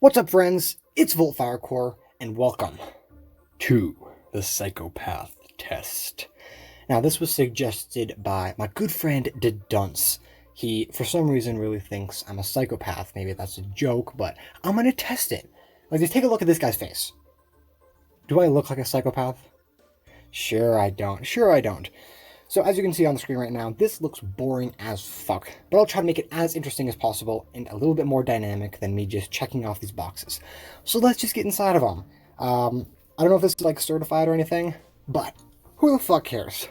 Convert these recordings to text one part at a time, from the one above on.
What's up, friends? It's Volt Firecore, and welcome to the Psychopath test. Now, this was suggested by my good friend Dunce. He, for some reason, really thinks I'm a psychopath. Maybe that's a joke, but I'm gonna test it. Like, just take a look at this guy's face. Do I look like a psychopath? Sure I don't. Sure I don't. So as you can see on the screen right now, this looks boring as fuck, but I'll try to make it as interesting as possible and a little bit more dynamic than me just checking off these boxes. So let's just get inside of them. I don't know if this is like certified or anything, but who the fuck cares?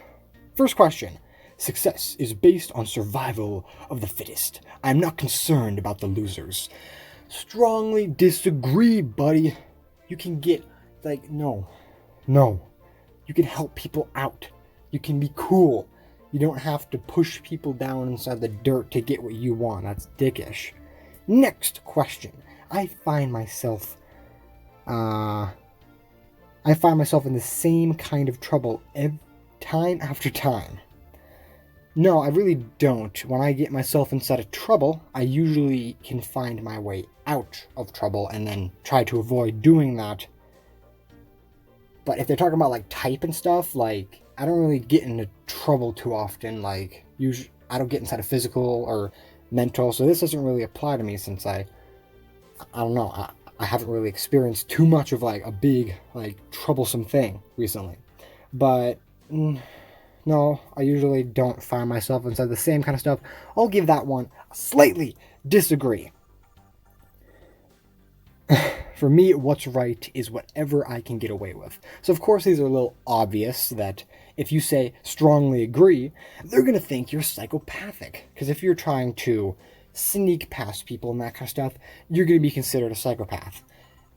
First question. Success is based on survival of the fittest. I'm not concerned about the losers. Strongly disagree, buddy. You can get, no. You can help people out. You can be cool. You don't have to push people down inside the dirt to get what you want. That's dickish. Next question. I find myself in the same kind of trouble time after time. No, I really don't. When I get myself inside of trouble, I usually can find my way out of trouble and then try to avoid doing that. But if they're talking about type and stuff, I don't really get into trouble too often. Usually, I don't get inside of physical or mental, so this doesn't really apply to me since I don't know, I haven't really experienced too much of a big troublesome thing recently. But no, I usually don't find myself inside the same kind of stuff. I'll give that one a slightly disagree. For me, what's right is whatever I can get away with. So of course these are a little obvious that if you say strongly agree, they're going to think you're psychopathic. Because if you're trying to sneak past people and that kind of stuff, you're going to be considered a psychopath.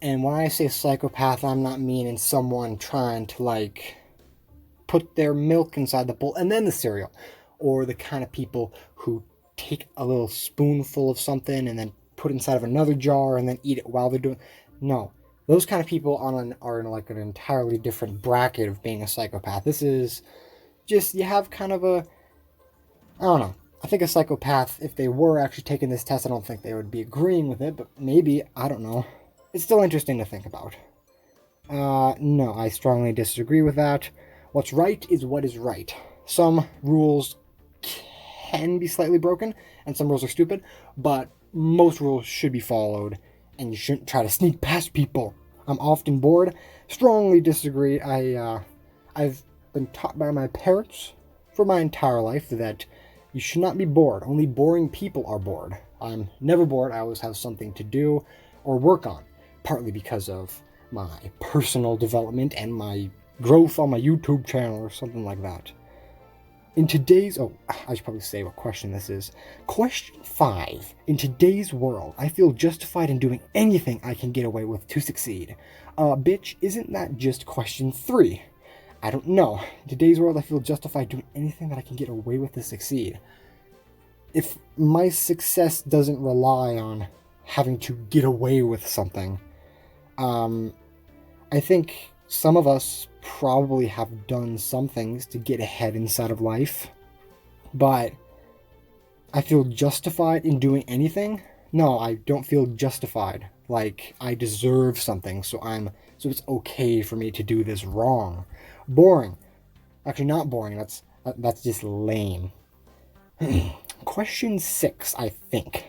And when I say psychopath, I'm not meaning someone trying to put their milk inside the bowl and then the cereal. Or the kind of people who take a little spoonful of something and then put inside of another jar and then eat it while they're doing. No, those kind of people are in an entirely different bracket of being a psychopath. This is just, you have kind of I don't know. I think a psychopath, if they were actually taking this test, I don't think they would be agreeing with it, but maybe, I don't know. It's still interesting to think about. No, I strongly disagree with that. What's right is what is right. Some rules can be slightly broken, and some rules are stupid, but most rules should be followed, and you shouldn't try to sneak past people. I'm often bored. Strongly disagree. I've been taught by my parents for my entire life that you should not be bored. Only boring people are bored. I'm never bored. I always have something to do or work on, partly because of my personal development and my growth on my YouTube channel or something like that. In today's... Oh, I should probably say what question this is. Question 5. In today's world, I feel justified in doing anything I can get away with to succeed. Bitch, isn't that just question 3? I don't know. In today's world, I feel justified doing anything that I can get away with to succeed. If my success doesn't rely on having to get away with something, I think some of us probably have done some things to get ahead inside of life, but I feel justified in doing anything? No, I don't feel justified. I deserve something, so it's okay for me to do this wrong. Boring. Actually, not boring. That's just lame. Question 6, I think.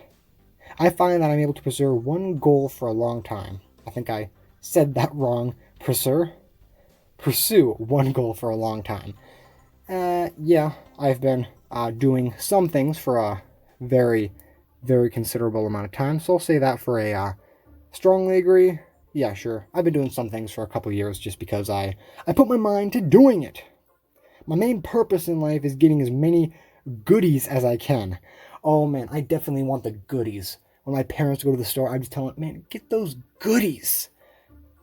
I find that I'm able to pursue one goal for a long time. I think I said that wrong. Pursue one goal for a long time. Yeah, I've been doing some things for a very, very considerable amount of time, so I'll say that for a strongly agree. Yeah, sure. I've been doing some things for a couple years just because I put my mind to doing it. My main purpose in life is getting as many goodies as I can. Oh man, I definitely want the goodies. When my parents go to the store, I just tell them, man, get those goodies.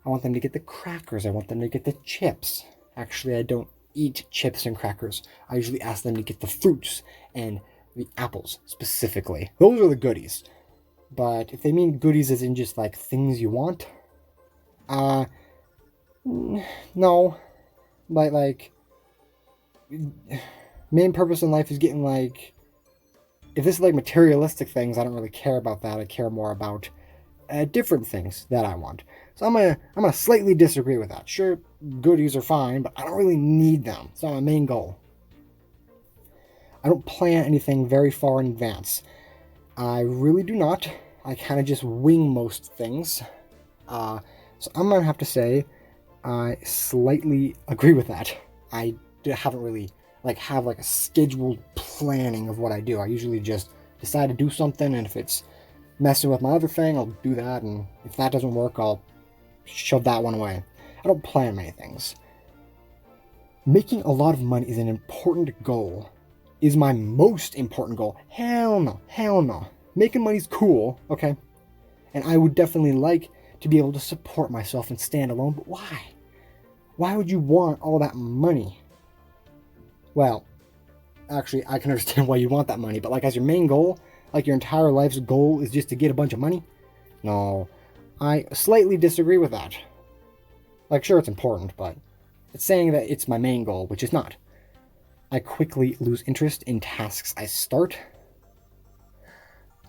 I want them to get the crackers. I want them to get the chips. Actually, I don't eat chips and crackers. I usually ask them to get the fruits and the apples specifically. Those are the goodies. But if they mean goodies as in just things you want, no. Main purpose in life is getting if this is materialistic things, I don't really care about that. I care more about different things that I want. So I'm gonna slightly disagree with that. Sure, goodies are fine, but I don't really need them. It's not my main goal. I don't plan anything very far in advance. I really do not. I kind of just wing most things. So I'm gonna have to say I slightly agree with that. I haven't really have a scheduled planning of what I do. I usually just decide to do something, and if it's messing with my other thing, I'll do that, and if that doesn't work, I'll shove that one away. I don't plan many things. Making a lot of money is an important goal. Is my most important goal? Hell no. Hell no. Making money's cool, okay? And I would definitely like to be able to support myself and stand alone, but why? Why would you want all that money? Well, actually, I can understand why you want that money, but as your main goal, your entire life's goal is just to get a bunch of money? No, I slightly disagree with that. Sure, it's important, but it's saying that it's my main goal, which is not. I quickly lose interest in tasks I start.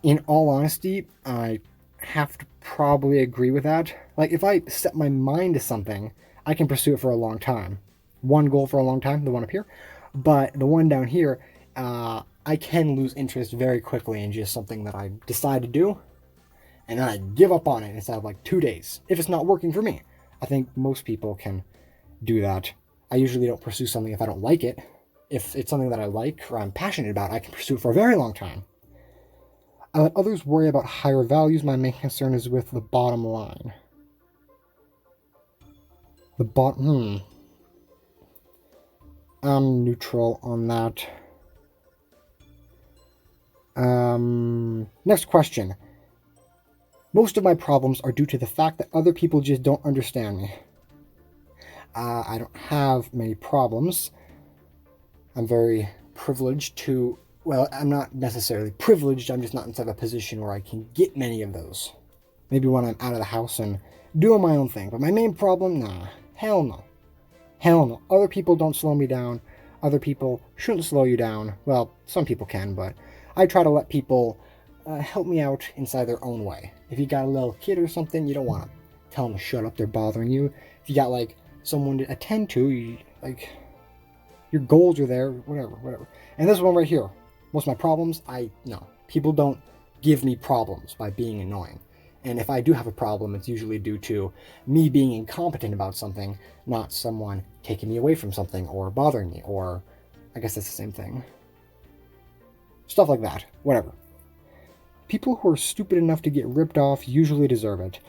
In all honesty, I have to probably agree with that. If I set my mind to something, I can pursue it for a long time. One goal for a long time, the one up here. But the one down here, I can lose interest very quickly in just something that I decide to do, and then I give up on it inside of 2 days, if it's not working for me. I think most people can do that. I usually don't pursue something if I don't like it. If it's something that I like or I'm passionate about, I can pursue it for a very long time. I let others worry about higher values. My main concern is with the bottom line. I'm neutral on that. Next question. Most of my problems are due to the fact that other people just don't understand me. I don't have many problems. I'm very privileged to... Well, I'm not necessarily privileged. I'm just not inside a position where I can get many of those. Maybe when I'm out of the house and doing my own thing. But my main problem? Nah. Hell no. Hell no. Other people don't slow me down. Other people shouldn't slow you down. Well, some people can, but I try to let people help me out inside their own way. If you got a little kid or something, you don't want to tell them to shut up, they're bothering you. If you got someone to attend to, your goals are there, whatever. And this one right here, most of my problems, no. People don't give me problems by being annoying. And if I do have a problem, it's usually due to me being incompetent about something, not someone taking me away from something or bothering me, or I guess that's the same thing. Stuff like that. Whatever. People who are stupid enough to get ripped off usually deserve it.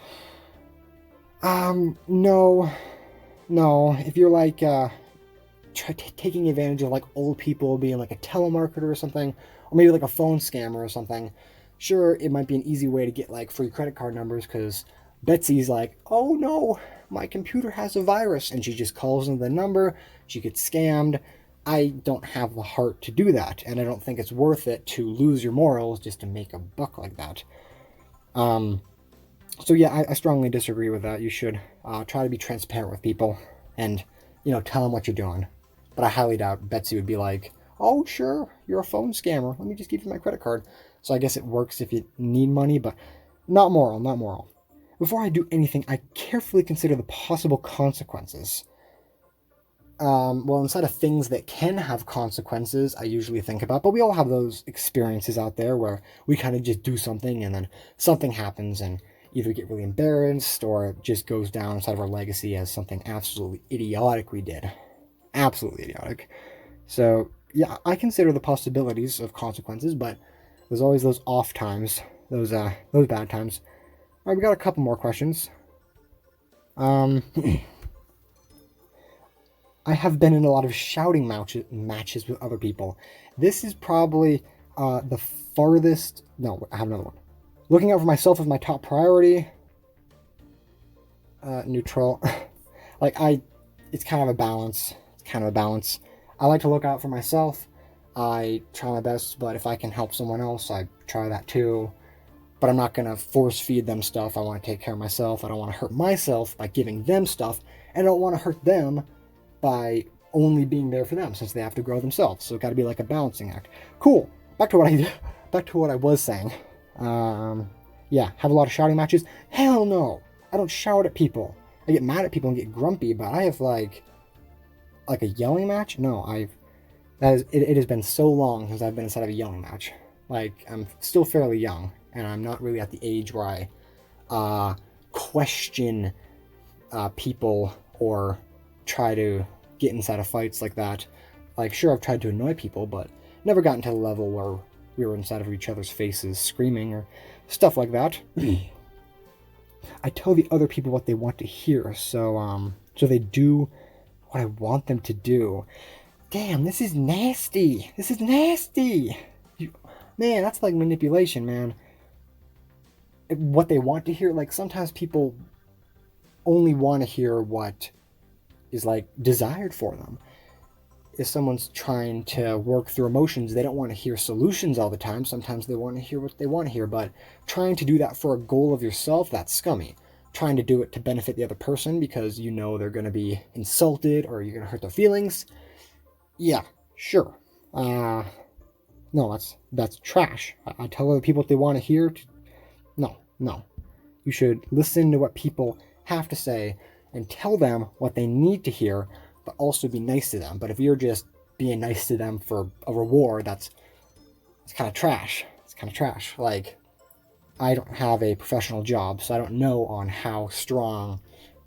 No. If you're taking advantage of old people being a telemarketer or something, or maybe a phone scammer or something, sure, it might be an easy way to get free credit card numbers, because Betsy's oh no, my computer has a virus, and she just calls in the number, she gets scammed. I don't have the heart to do that, and I don't think it's worth it to lose your morals just to make a buck like that. So yeah, I strongly disagree with that. You should try to be transparent with people and, tell them what you're doing. But I highly doubt Betsy would be oh sure, you're a phone scammer, let me just give you my credit card. So I guess it works if you need money, but not moral. Before I do anything, I carefully consider the possible consequences. Well, instead of things that can have consequences, I usually think about, but we all have those experiences out there where we kind of just do something and then something happens and either get really embarrassed or it just goes down inside of our legacy as something absolutely idiotic we did. Absolutely idiotic. So, yeah, I consider the possibilities of consequences, but there's always those off times, those bad times. All right, we got a couple more questions. I have been in a lot of shouting matches with other people. This is probably the farthest... No, I have another one. Looking out for myself is my top priority. Neutral. It's kind of a balance. I like to look out for myself. I try my best, but if I can help someone else, I try that too. But I'm not going to force feed them stuff. I want to take care of myself. I don't want to hurt myself by giving them stuff. And I don't want to hurt them by only being there for them, since they have to grow themselves. So it's got to be a balancing act. Cool. Back to what I was saying. Yeah, have a lot of shouting matches? Hell no! I don't shout at people. I get mad at people and get grumpy, but I have like a yelling match? No, it has been so long since I've been inside of a yelling match. Like, I'm still fairly young, and I'm not really at the age where I question people or try to get inside of fights like that. Like, sure, I've tried to annoy people, but never gotten to the level where we were inside of each other's faces screaming or stuff like that. I tell the other people what they want to hear, so they do what I want them to do. Damn, this is nasty. This is nasty. Man, that's like manipulation, man. What they want to hear, like sometimes people only want to hear what is like desired for them. If someone's trying to work through emotions, they don't want to hear solutions all the time. Sometimes they want to hear what they want to hear, but trying to do that for a goal of yourself, that's scummy. Trying to do it to benefit the other person because you know they're going to be insulted or you're going to hurt their feelings. Yeah, sure. No, that's trash. I tell other people what they want to hear. No. You should listen to what people have to say and tell them what they need to hear, but also be nice to them. But if you're just being nice to them for a reward, it's kind of trash. It's kind of trash. Like, I don't have a professional job, so I don't know on how strong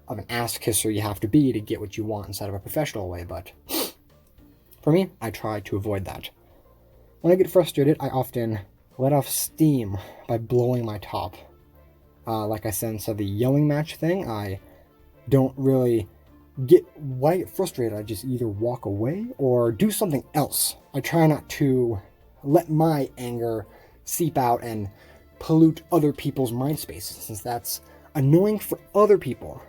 of an ass kisser you have to be to get what you want inside of a professional way, but for me, I try to avoid that. When I get frustrated, I often let off steam by blowing my top. Like I said inside of the yelling match thing, I don't really when I get frustrated, I just either walk away or do something else. I try not to let my anger seep out and pollute other people's mind spaces, since that's annoying for other people.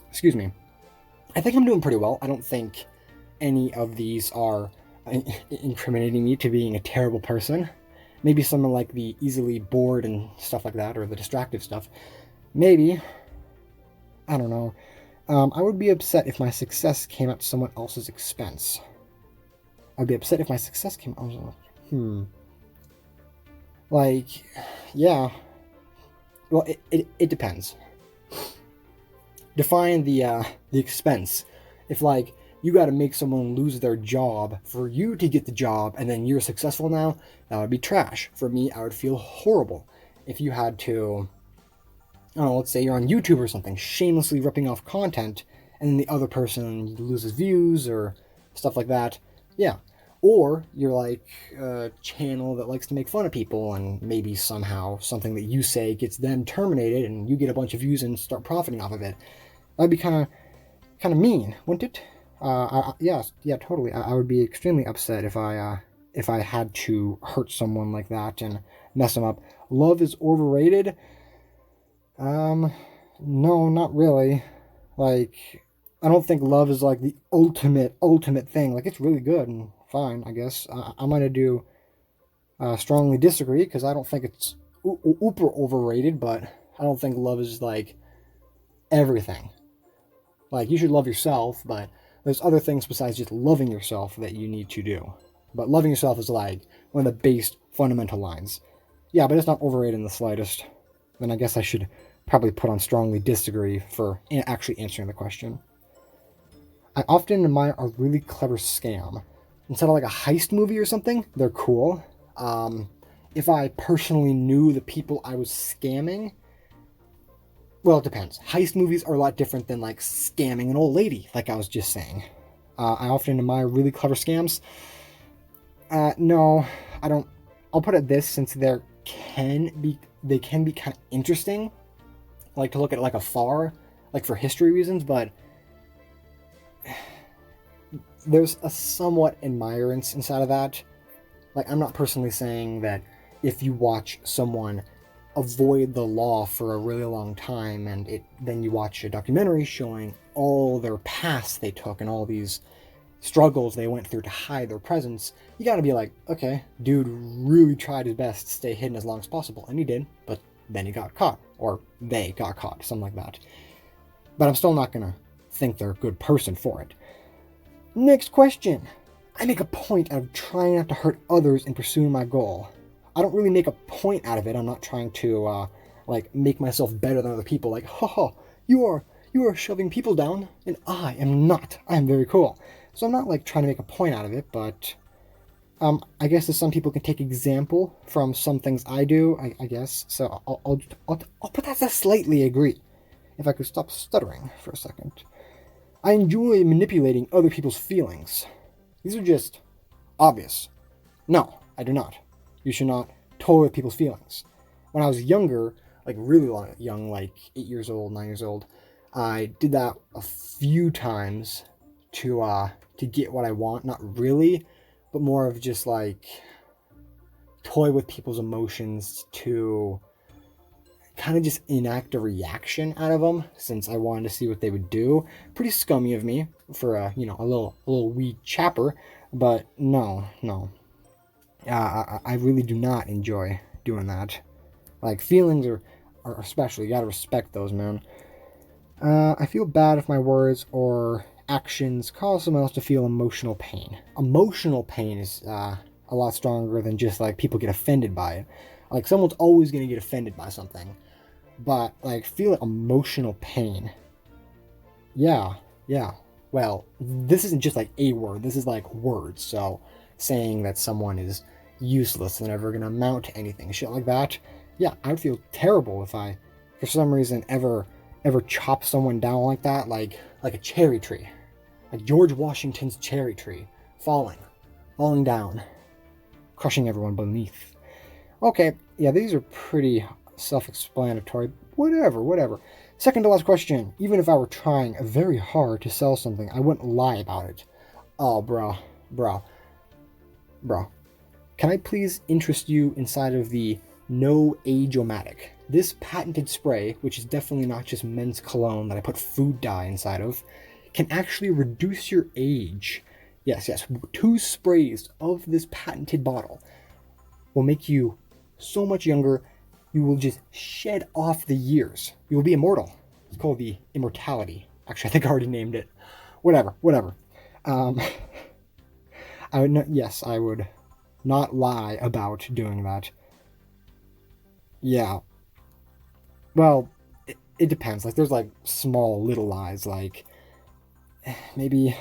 Excuse me. I think I'm doing pretty well. I don't think any of these are incriminating me to being a terrible person. Maybe someone like the easily bored and stuff like that, or the distractive stuff. Maybe. I don't know. I would be upset if my success came at someone else's expense. I'd be upset if my success came out. Like, yeah. Well, it depends. Define the expense. If, like, you got to make someone lose their job for you to get the job, and then you're successful now, that would be trash. For me, I would feel horrible if you had to, I don't know, let's say you're on YouTube or something, shamelessly ripping off content, and then the other person loses views or stuff like that. Yeah. Or you're like a channel that likes to make fun of people, and maybe somehow something that you say gets them terminated, and you get a bunch of views and start profiting off of it. That'd be kind of mean, wouldn't it? Yeah, totally. I would be extremely upset if I had to hurt someone like that and mess them up. Love is overrated. No, not really. Like, I don't think love is like the ultimate thing. Like, it's really good and fine, I guess. I'm gonna do strongly disagree, because I don't think it's uber overrated, but I don't think love is like everything. Like, you should love yourself, but there's other things besides just loving yourself that you need to do. But loving yourself is like one of the base fundamental lines. Yeah, but it's not overrated in the slightest. Then I guess I should probably put on strongly disagree for actually answering the question. I often admire a really clever scam. Instead of like a heist movie or something, they're cool. If I personally knew the people I was scamming, well, it depends. Heist movies are a lot different than like scamming an old lady, like I was just saying. I often admire really clever scams. No, I don't. I'll put it this, since they can be kind of interesting, like to look at like afar, like for history reasons, but there's a somewhat admirance inside of that. Like, I'm not personally saying that if you watch someone avoid the law for a really long time, and then you watch a documentary showing all their past they took and all these struggles they went through to hide their presence, you gotta be like, okay, dude really tried his best to stay hidden as long as possible, and he did, but then he got caught, or they got caught, something like that. But I'm still not gonna think they're a good person for it. Next question. I make a point of trying not to hurt others in pursuing my goal. I don't really make a point out of it. I'm not trying to like make myself better than other people. Like, haha, you are shoving people down, and I am not. I am very cool. So I'm not like trying to make a point out of it, but I guess that some people can take example from some things I do. I guess so. I'll put that as slightly agree. If I could stop stuttering for a second. I enjoy manipulating other people's feelings. These are just obvious. No, I do not. You should not toy with people's feelings. When I was younger, like really young, like 8 years old, 9 years old, I did that a few times to get what I want. Not really, but more of just like toy with people's emotions to kind of just enact a reaction out of them, since I wanted to see what they would do. Pretty scummy of me for a little wee chapper, but no. I really do not enjoy doing that. Like, feelings are special. You gotta respect those, man. I feel bad if my words or actions cause someone else to feel emotional pain. Emotional pain is a lot stronger than just like people get offended by it. Like, someone's always gonna get offended by something, but like feel emotional pain. Yeah. Well, this isn't just like a word. This is like words. So saying that someone is useless and never gonna amount to anything, shit like that. Yeah, I would feel terrible if I, for some reason, ever chop someone down like that, like a cherry tree, like George Washington's cherry tree, falling down, crushing everyone beneath. Okay, yeah, these are pretty self-explanatory. Whatever. Second to last question. Even if I were trying very hard to sell something, I wouldn't lie about it. Oh, bro. Can I please interest you inside of the No Age-O-Matic? This patented spray, which is definitely not just men's cologne that I put food dye inside of, can actually reduce your age. Yes. 2 sprays of this patented bottle will make you so much younger. You will just shed off the years. You will be immortal. It's called the immortality. Actually, I think I already named it. Whatever. I would not lie about doing that. Yeah. Well, it depends. Like, there's like small little lies. Like, maybe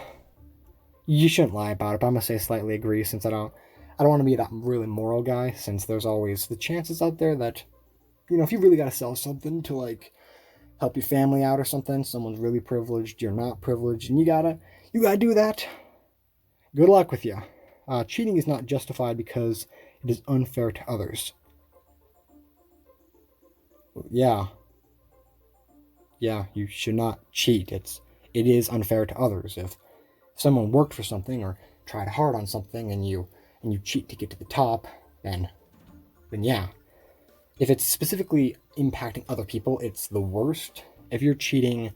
you shouldn't lie about it. But I'm gonna say slightly agree, since I don't want to be that really moral guy. Since there's always the chances out there that, if you really gotta sell something to like help your family out or something, someone's really privileged, you're not privileged, and you gotta do that. Good luck with you. Cheating is not justified because it is unfair to others. Yeah, you should not cheat. It is unfair to others. If someone worked for something or tried hard on something and you cheat to get to the top, then yeah. If it's specifically impacting other people, it's the worst. If you're cheating,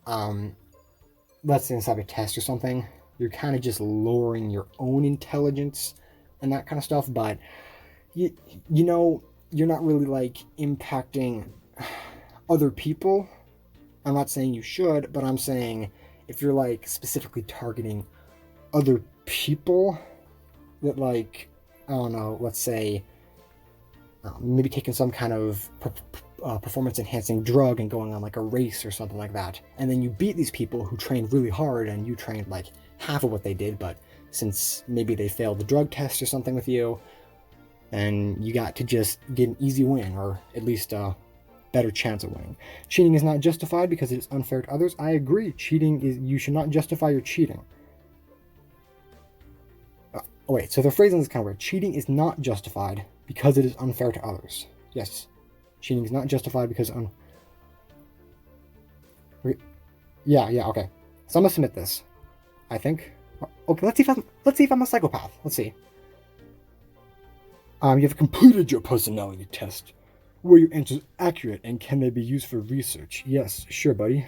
let's say inside a test or something, you're kind of just lowering your own intelligence and that kind of stuff. But you're not really like impacting other people. I'm not saying you should, but I'm saying if you're like specifically targeting other people, that like, I don't know, let's say maybe taking some kind of performance enhancing drug and going on like a race or something like that, and then you beat these people who trained really hard and you trained like half of what they did, but since maybe they failed the drug test or something with you, and you got to just get an easy win, or at least a better chance of winning. Cheating is not justified because it is unfair to others. I agree. You should not justify your cheating. So the phrasing is kind of weird. Cheating is not justified because it is unfair to others. Yes. Cheating is not justified because Yeah, okay. So I'm gonna submit this, I think. Okay, let's see if I'm a psychopath. Let's see. You have completed your personality test. Were your answers accurate, and can they be used for research? Yes, sure, buddy.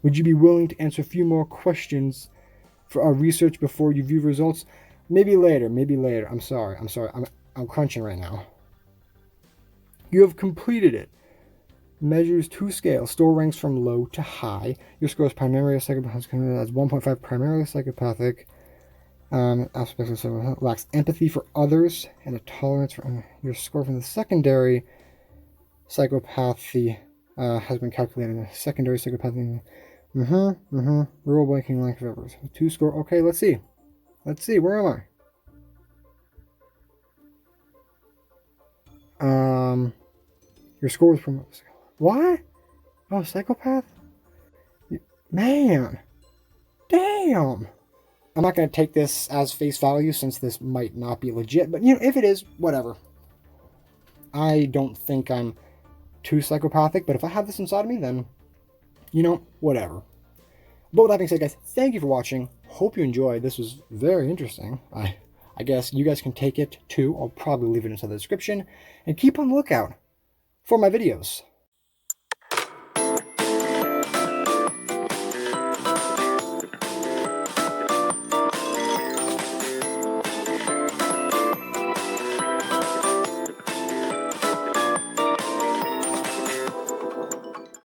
Would you be willing to answer a few more questions for our research before you view results? Maybe later. I'm sorry. I'm crunching right now. You have completed it. Measures 2 scales. Store ranks from low to high. Your score is primarily psychopathic. That's 1.5 primarily psychopathic. Aspects of psychopath lacks empathy for others and a tolerance for your score from the secondary psychopathy has been calculated. The secondary psychopathy. Rule breaking lack of efforts. 2 score. Okay, let's see. Let's see. Where am I? Your score was from what? Oh, psychopath. Man, damn. I'm not going to take this as face value since this might not be legit, but if it is, whatever. I don't think I'm too psychopathic, but if I have this inside of me, then, whatever. But with that being said, guys, thank you for watching. Hope you enjoyed. This was very interesting. I guess you guys can take it too. I'll probably leave it inside the description. And keep on the lookout for my videos.